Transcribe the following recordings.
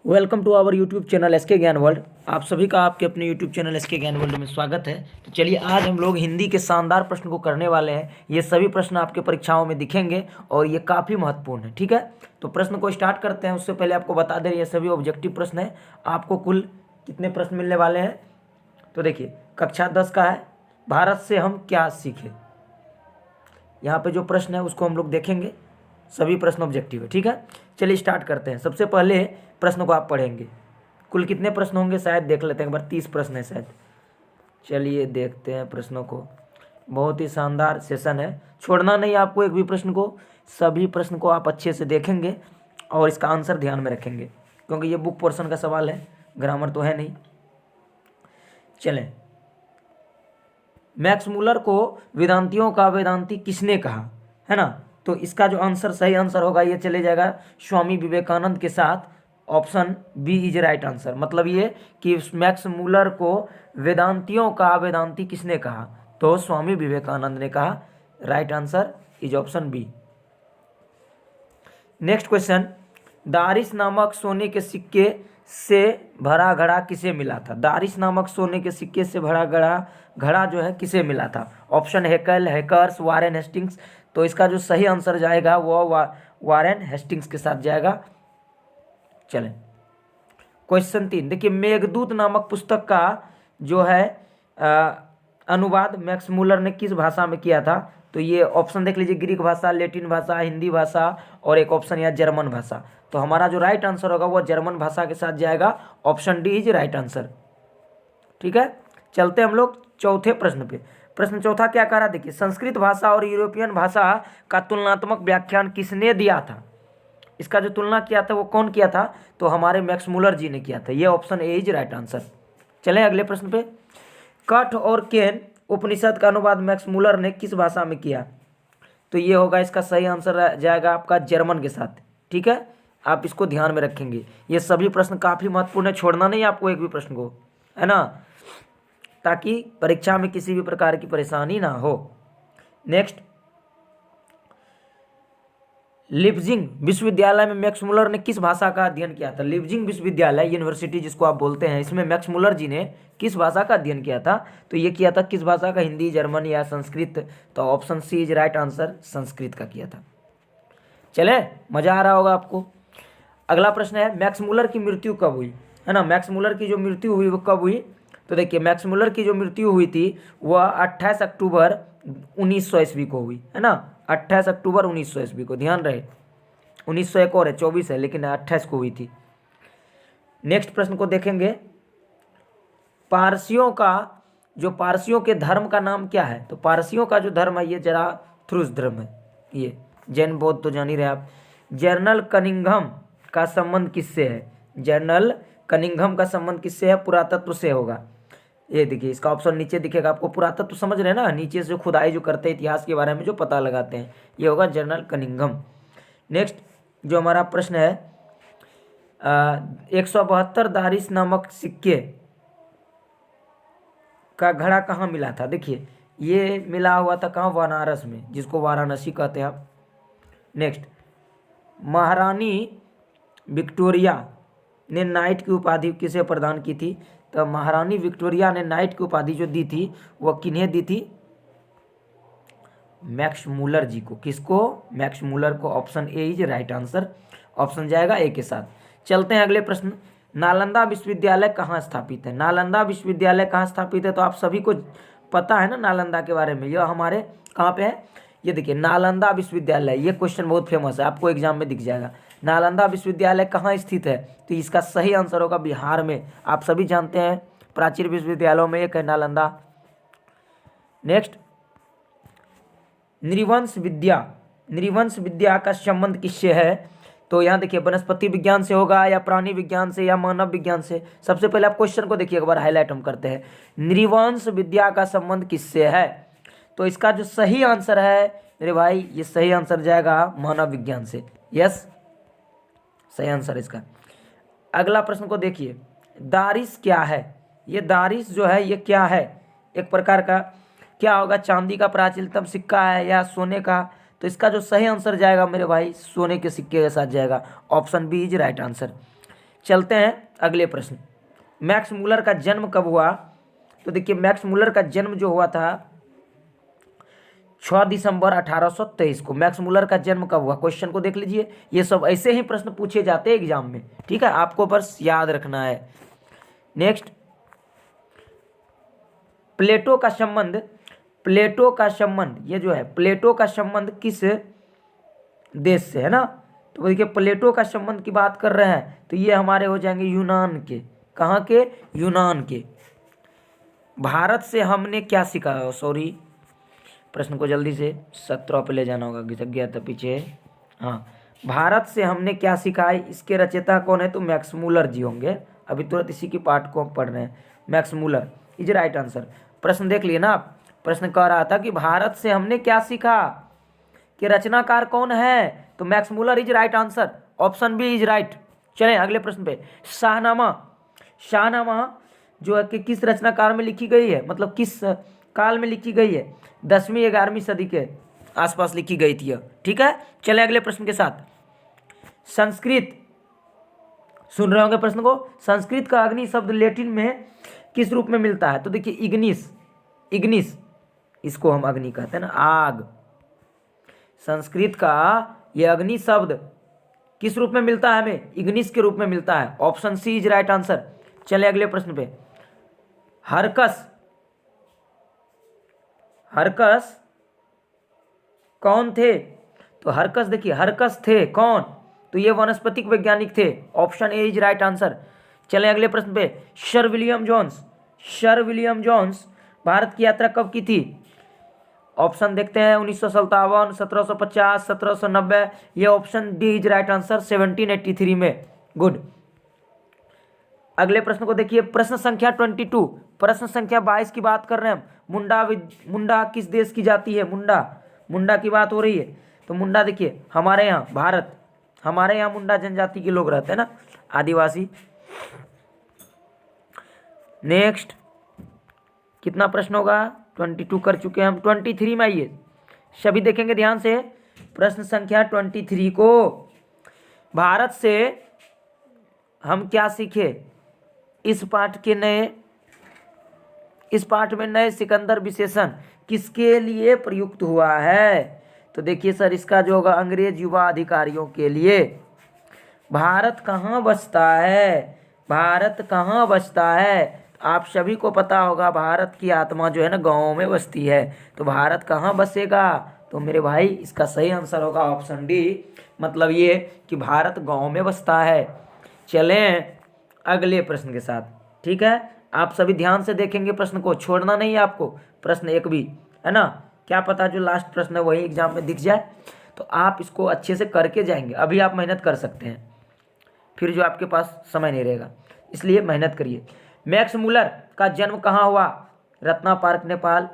Welcome to our YouTube channel S K Gyan world. आप सभी का आपके अपने YouTube channel S K Gyan world में स्वागत है। तो चलिए आज हम लोग हिंदी के शानदार प्रश्न को करने वाले हैं। ये सभी प्रश्न आपके परीक्षाओं में दिखेंगे और ये काफ़ी महत्वपूर्ण है। ठीक है, तो प्रश्न को स्टार्ट करते हैं। उससे पहले आपको बता दें ये सभी ऑब्जेक्टिव प्रश्न है। आपको कुल कितने प्रश्न मिलने वाले हैं तो देखिए, कक्षा 10 का है भारत से हम क्या सीखे। यहाँ पे जो प्रश्न है उसको हम लोग देखेंगे। सभी प्रश्न ऑब्जेक्टिव है। ठीक है, चलिए स्टार्ट करते हैं। सबसे पहले प्रश्न को आप पढ़ेंगे। कुल कितने प्रश्न होंगे शायद देख लेते हैं एक बार। 30 प्रश्न है शायद। चलिए देखते हैं प्रश्नों को। बहुत ही शानदार सेशन है, छोड़ना नहीं आपको एक भी प्रश्न को। सभी प्रश्न को आप अच्छे से देखेंगे और इसका आंसर ध्यान में रखेंगे, क्योंकि ये बुक पोर्शन का सवाल है, ग्रामर तो है नहीं। चलें, मैक्स मूलर को वेदांतियों का वेदांती किसने कहा, है ना। तो इसका जो आंसर सही आंसर होगा ये चले जाएगा स्वामी विवेकानंद के साथ। Option B is right answer. मतलब ये कि मैक्स मूलर को वेदांतियों का वेदांती किसने कहा, तो स्वामी विवेकानंद ने कहा। Right answer is option B. Next question, दारिश नामक सोने के सिक्के से भरा घड़ा किसे मिला था। दारिश नामक सोने के सिक्के से भरा घड़ा जो है किसे मिला था। Option Haeckel, hackers, Warren Hastings. तो इसका जो सही आंसर जाएगा वो वारेन हेस्टिंग्स के साथ जाएगा। चलें, क्वेश्चन 3 देखिए, मेघदूत नामक पुस्तक का जो है अनुवाद मैक्स मूलर ने किस भाषा में किया था। तो ये ऑप्शन देख लीजिए, ग्रीक भाषा, लैटिन भाषा, हिंदी भाषा और एक ऑप्शन या जर्मन भाषा। तो हमारा जो राइट आंसर होगा वो जर्मन भाषा के साथ जाएगा। Option D is right answer. ठीक है, चलते हम लोग चौथे प्रश्न पे। प्रश्न चौथा क्या कह रहा है देखिए, संस्कृत भाषा और यूरोपियन भाषा का तुलनात्मक व्याख्यान किसने दिया था। इसका जो तुलना किया था वो कौन किया था, तो हमारे मैक्स मूलर जी ने किया था। ये option A is right answer. चलें अगले प्रश्न पे। कठ और केन उपनिषद का अनुवाद मैक्स मूलर ने किस भाषा में किया। तो ये होगा इसका सही आंसर जाएगा आपका जर्मन के साथ। ठीक है, आप इसको ध्यान में रखेंगे। ये सभी प्रश्न काफ़ी महत्वपूर्ण है, छोड़ना नहीं आपको एक भी प्रश्न को, है ना, ताकि परीक्षा में किसी भी प्रकार की परेशानी ना हो। नेक्स्ट, लिप्जिंग विश्वविद्यालय में मैक्स मूलर ने किस भाषा का अध्ययन किया था। लिप्जिंग विश्वविद्यालय यूनिवर्सिटी जिसको आप बोलते हैं, इसमें मैक्स मूलर जी ने किस भाषा का अध्ययन किया था। तो ये किया था किस भाषा का, हिंदी, जर्मन या संस्कृत। तो option C is right answer, Sanskrit का किया था। चले, मजा आ रहा होगा आपको। अगला प्रश्न है, मैक्स मूलर की मृत्यु कब हुई, है ना। मैक्स मूलर की जो मृत्यु हुई वो कब हुई। तो देखिए, मैक्स मूलर की जो मृत्यु हुई थी वह 28 अक्टूबर 1900 ईस्वी को हुई, है ना। 28 अक्टूबर 1900 ईस्वी को, ध्यान रहे। 1900 एक और है, 24 है, लेकिन 28 को हुई थी। नेक्स्ट प्रश्न को देखेंगे, पारसियों का जो पारसियों के धर्म का नाम क्या है। तो पारसियों का जो धर्म है ये जराथुस्त्र धर्म है। ये जैन बौद्ध तो जान ही रहे आप। जनरल कनिंघम का संबंध किससे है। जनरल कनिंघम का संबंध किससे है, पुरातत्व से होगा। ये देखिए, इसका ऑप्शन नीचे दिखेगा आपको। पुरातत्व समझ रहे हैं ना, नीचे से खुदाई जो करते हैं, इतिहास के बारे में जो पता लगाते हैं, ये होगा जनरल कनिंघम। नेक्स्ट जो हमारा प्रश्न है, 172 दारिश नामक सिक्के का घड़ा कहाँ मिला था। देखिए, ये मिला हुआ था कहाँ, वाराणसी में, जिसको वाराणसी कहते हैं आप। नेक्स्ट, महारानी विक्टोरिया ने नाइट की उपाधि किसे प्रदान की थी। तो महारानी विक्टोरिया ने नाइट की उपाधि जो दी थी वह किन्हें दी थी, मैक्स मूलर जी को। किसको, मैक्स मूलर को। Option A is right answer. Option जाएगा ए के साथ। चलते हैं अगले प्रश्न, नालंदा विश्वविद्यालय कहाँ स्थापित है। नालंदा विश्वविद्यालय कहाँ स्थापित है, तो आप सभी को पता है ना नालंदा के बारे में। यह हमारे कहाँ पे है, ये देखिए नालंदा विश्वविद्यालय। ये क्वेश्चन बहुत फेमस है, आपको एग्जाम में दिख जाएगा। नालंदा विश्वविद्यालय कहाँ स्थित है, तो इसका सही आंसर होगा बिहार में। आप सभी जानते हैं प्राचीन विश्वविद्यालयों में एक है नालंदा। नेक्स्ट, नृवंश विद्या का संबंध किससे है। तो यहाँ देखिए, वनस्पति विज्ञान से होगा या प्राणी विज्ञान से या मानव विज्ञान से। सबसे पहले आप क्वेश्चन को देखिए एक बार, हाईलाइट हम करते हैं। नृवंश विद्या का संबंध किससे है, तो इसका जो सही आंसर है मेरे भाई, ये सही आंसर जाएगा मानव विज्ञान से। यस, सही आंसर इसका। अगला प्रश्न को देखिए, दारिश क्या है। ये दारिश जो है ये क्या है, एक प्रकार का क्या होगा, चांदी का प्राचीनतम सिक्का है या सोने का। तो इसका जो सही आंसर जाएगा मेरे भाई, सोने के सिक्के के साथ जाएगा। Option B is right answer. चलते हैं अगले प्रश्न। मैक्स मूलर का जन्म कब हुआ? तो देखिए मैक्स मूलर का जन्म जो हुआ था 6 दिसंबर 1823 को। मैक्स मूलर का जन्म कब हुआ? क्वेश्चन को देख लीजिए, ये सब ऐसे ही प्रश्न पूछे जाते हैं एग्जाम में, ठीक है, आपको बस याद रखना है। नेक्स्ट, प्लेटो का संबंध, प्लेटो का संबंध ये जो है प्लेटो का संबंध किस देश से है ना? तो देखिए प्लेटो का संबंध की बात कर रहे हैं तो ये हमारे हो जाएंगे यूनान के। कहाँ के? यूनान के। भारत से हमने क्या सीखा? सॉरी, प्रश्न को जल्दी से 17 पे ले जाना होगा, घिसक गया था पीछे। हाँ, भारत से हमने क्या सीखा है, इसके रचयिता कौन है? तो मैक्स मूलर जी होंगे। अभी तुरंत इसी की पाठ को हम पढ़ रहे हैं। Max Muller is right answer. प्रश्न देख लिए ना आप? प्रश्न कह रहा था कि भारत से हमने क्या सीखा, कि रचनाकार कौन है? तो Max Muller is right answer, option B is right. चलें अगले प्रश्न पे। शाहनामा, शाहनामा जो है कि किस रचनाकार में लिखी गई है, मतलब किस काल में लिखी गई है? 10वीं 11वीं सदी के आसपास लिखी गई थी, ठीक है। चलें अगले प्रश्न के साथ। संस्कृत, सुन रहे होंगे प्रश्न को, संस्कृत का अग्नि शब्द लैटिन में किस रूप में मिलता है? तो देखिए इग्निस, इग्निस इसको हम अग्नि कहते हैं ना, आग। संस्कृत का यह अग्नि शब्द किस रूप में मिलता है हमें? इग्निस के रूप में मिलता है। Option C is right answer. चले अगले प्रश्न पे। हरकस, हरकस कौन थे? तो हरकस देखिए, हरकस थे कौन? तो ये वनस्पतिक वैज्ञानिक थे। Option A is right answer. चलें अगले प्रश्न पे। Sir William Jones, sir William Jones Bharat की यात्रा कब की थी? ऑप्शन देखते हैं 1957, 1750, 1790। ये option D is right answer, 1783 में। गुड। अगले प्रश्न को देखिए, प्रश्न संख्या 22, प्रश्न संख्या 22 की बात कर रहे हैं हम। मुंडा किस देश की जाति है? मुंडा, मुंडा की बात हो रही है। तो मुंडा देखिए हमारे यहाँ भारत, हमारे यहाँ मुंडा जनजाति के लोग रहते हैं ना, आदिवासी। नेक्स्ट कितना प्रश्न होगा? 22 कर चुके हैं हम। 23 में आइए, सभी देखेंगे ध्यान से। प्रश्न संख्या 23 को, भारत से हम क्या सीखे? इस पाठ के नए, इस पाठ में नए सिकंदर विशेषण किसके लिए प्रयुक्त हुआ है? तो देखिए सर, इसका जो होगा अंग्रेज युवा अधिकारियों के लिए। भारत कहाँ बसता है? भारत कहाँ बसता है? आप सभी को पता होगा भारत की आत्मा जो है ना गाँव में बसती है। तो भारत कहाँ बसेगा? तो मेरे भाई इसका सही आंसर होगा ऑप्शन डी, मतलब ये कि भारत गाँव में बसता है। चलें अगले प्रश्न के साथ, ठीक है। आप सभी ध्यान से देखेंगे, प्रश्न को छोड़ना नहीं है आपको। प्रश्न 1 भी है ना, क्या पता जो लास्ट प्रश्न है वही एग्जाम में दिख जाए, तो आप इसको अच्छे से करके जाएंगे। अभी आप मेहनत कर सकते हैं, फिर जो आपके पास समय नहीं रहेगा, इसलिए मेहनत करिए। मैक्स मूलर का जन्म कहाँ हुआ? रत्ना पार्क नेपाल,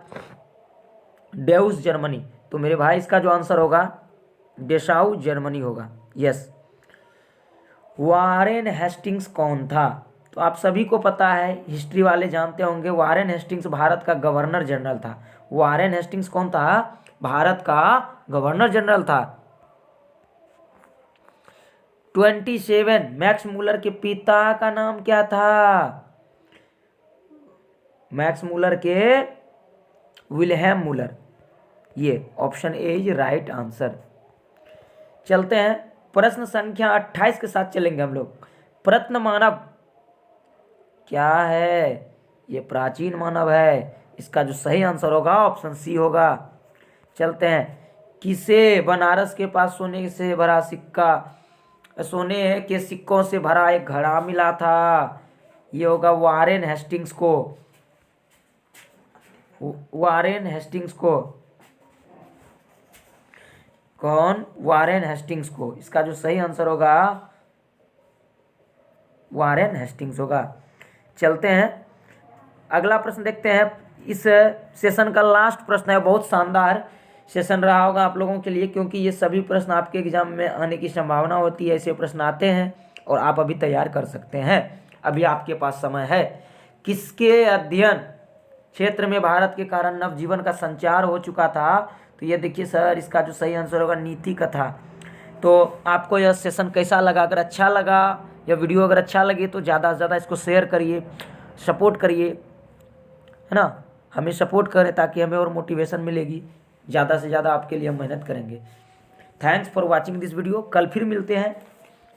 डेउस जर्मनी। तो मेरे भाई इसका जो आंसर होगा डेसाउ जर्मनी होगा। यस। वारेन हेस्टिंग्स कौन था? तो आप सभी को पता है, हिस्ट्री वाले जानते होंगे, वारेन हेस्टिंग्स भारत का गवर्नर जनरल था। वारेन हेस्टिंग्स कौन था? भारत का गवर्नर जनरल था। 27, मैक्स मूलर के पिता का नाम क्या था? मैक्स मूलर के विल्हेम मूलर। ये option A is right answer. चलते हैं प्रश्न संख्या 28 के साथ चलेंगे हम लोग। प्रत्न मानव क्या है? ये प्राचीन मानव है। इसका जो सही आंसर होगा ऑप्शन सी होगा। चलते हैं। किसे बनारस के पास सोने से भरा सिक्का, सोने के सिक्कों से भरा एक घड़ा मिला था? ये होगा वारेन हेस्टिंग्स को, वारेन हेस्टिंग्स को। कौन? वारेन हेस्टिंग्स को। इसका जो सही आंसर होगा वारेन हेस्टिंग्स होगा। चलते हैं अगला प्रश्न देखते हैं। इस सेशन का लास्ट प्रश्न है, बहुत शानदार सेशन रहा होगा आप लोगों के लिए, क्योंकि ये सभी प्रश्न आपके एग्जाम में आने की संभावना होती है। ऐसे प्रश्न आते हैं और आप अभी तैयार कर सकते हैं, अभी आपके पास समय है। किसके अध्ययन क्षेत्र में भारत के कारण नवजीवन का संचार हो चुका था? तो ये देखिए सर, इसका जो सही आंसर होगा नीति कथा। तो आपको यह सेशन कैसा लगा? अगर अच्छा लगा यह वीडियो अगर अच्छा लगे तो ज़्यादा से ज़्यादा इसको शेयर करिए, सपोर्ट करिए, है ना। हमें सपोर्ट करें ताकि हमें और मोटिवेशन मिलेगी, ज़्यादा से ज़्यादा आपके लिए हम मेहनत करेंगे। Thanks for watching this video. कल फिर मिलते हैं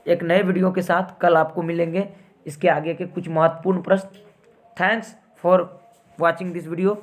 एक नए वीडियो के साथ। कल आपको मिलेंगे इसके आगे के कुछ महत्वपूर्ण प्रश्न। Thanks for watching this video.